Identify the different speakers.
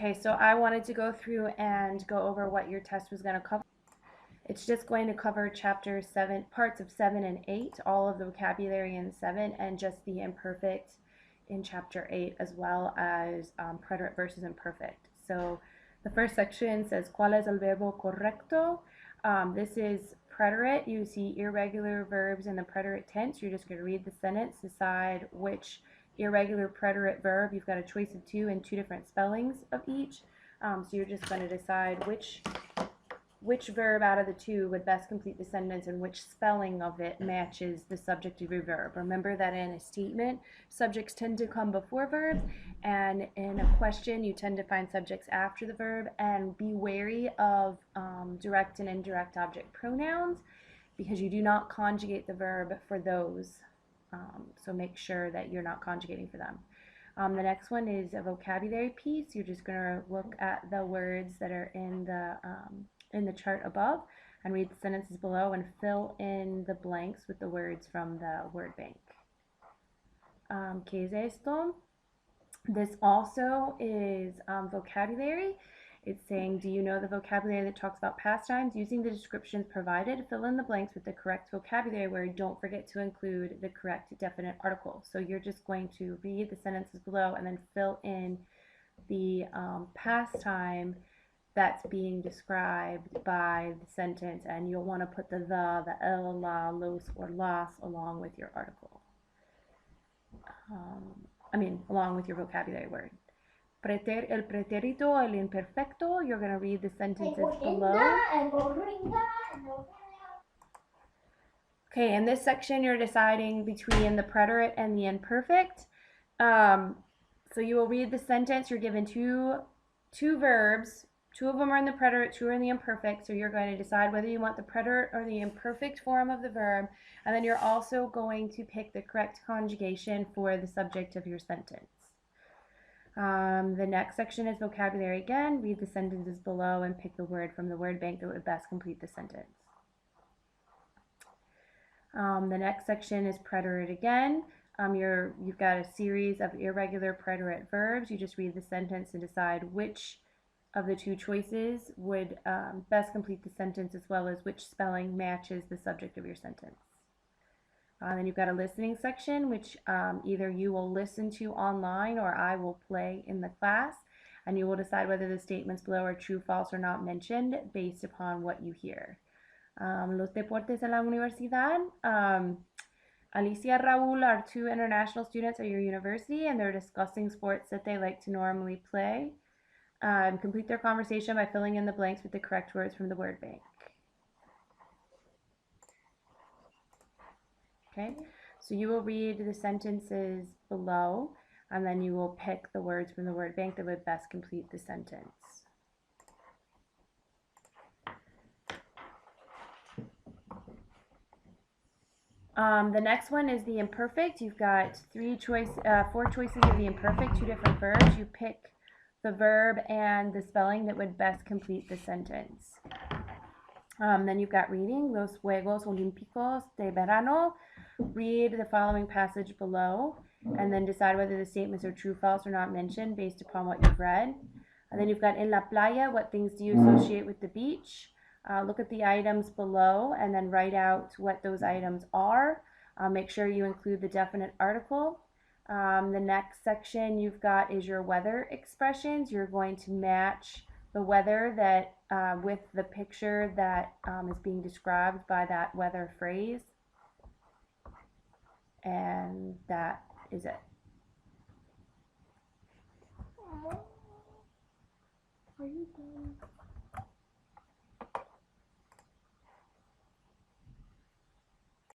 Speaker 1: Okay, so I wanted to go through and go over what your test was going to cover. It's just going to cover chapters 7, parts of 7 and 8, all of the vocabulary in 7, and just the imperfect in chapter 8, as well as preterite versus imperfect. So the first section says, ¿Cuál es el verbo correcto? This is preterite. You see irregular verbs in the preterite tense. You're just going to read the sentence, decide which irregular preterite verb. You've got a choice of two and two different spellings of each. So you're just going to decide which verb out of the two would best complete the sentence and which spelling of it matches the subject of your verb. Remember that in a statement, subjects tend to come before verbs, and in a question, you tend to find subjects after the verb. And be wary of direct and indirect object pronouns, because you do not conjugate the verb for those. So make sure that you're not conjugating for them. The next one is a vocabulary piece. You're just going to look at the words that are in the chart above and read the sentences below and fill in the blanks with the words from the word bank. ¿Qué es esto? This also is vocabulary. It's saying, do you know the vocabulary that talks about pastimes? Using the descriptions provided, fill in the blanks with the correct vocabulary word. Don't forget to include the correct definite article. So you're just going to read the sentences below and then fill in the pastime that's being described by the sentence, and you'll want to put the el, la, los, or las along with your article. Along with your vocabulary word. El pretérito, el imperfecto, you're going to read the sentences below. Okay, in this section, you're deciding between the preterite and the imperfect. So you will read the sentence. You're given two verbs. Two of them are in the preterite, two are in the imperfect, so you're going to decide whether you want the preterite or the imperfect form of the verb, and then you're also going to pick the correct conjugation for the subject of your sentence. The next section is vocabulary again. Read the sentences below and pick the word from the word bank that would best complete the sentence. The next section is preterite again. You've got a series of irregular preterite verbs. You just read the sentence and decide which of the two choices would best complete the sentence, as well as which spelling matches the subject of your sentence. Then you've got a listening section, which either you will listen to online or I will play in the class, and you will decide whether the statements below are true, false, or not mentioned based upon what you hear. Los deportes en la universidad. Alicia and Raul are two international students at your university, and they're discussing sports that they like to normally play. Complete their conversation by filling in the blanks with the correct words from the word bank. Okay, so you will read the sentences below, and then you will pick the words from the word bank that would best complete the sentence. The next one is the imperfect. You've got four choices of the imperfect, two different verbs. You pick the verb and the spelling that would best complete the sentence. Then you've got reading, Los Juegos Olímpicos de Verano. Read the following passage below and then decide whether the statements are true, false, or not mentioned based upon what you've read. And then you've got En la playa, what things do you associate with the beach? Look at the items below and then write out what those items are. Make sure you include the definite article. The next section you've got is your weather expressions. You're going to match the weather that with the picture that is being described by that weather phrase. And that is it.
Speaker 2: Are you done?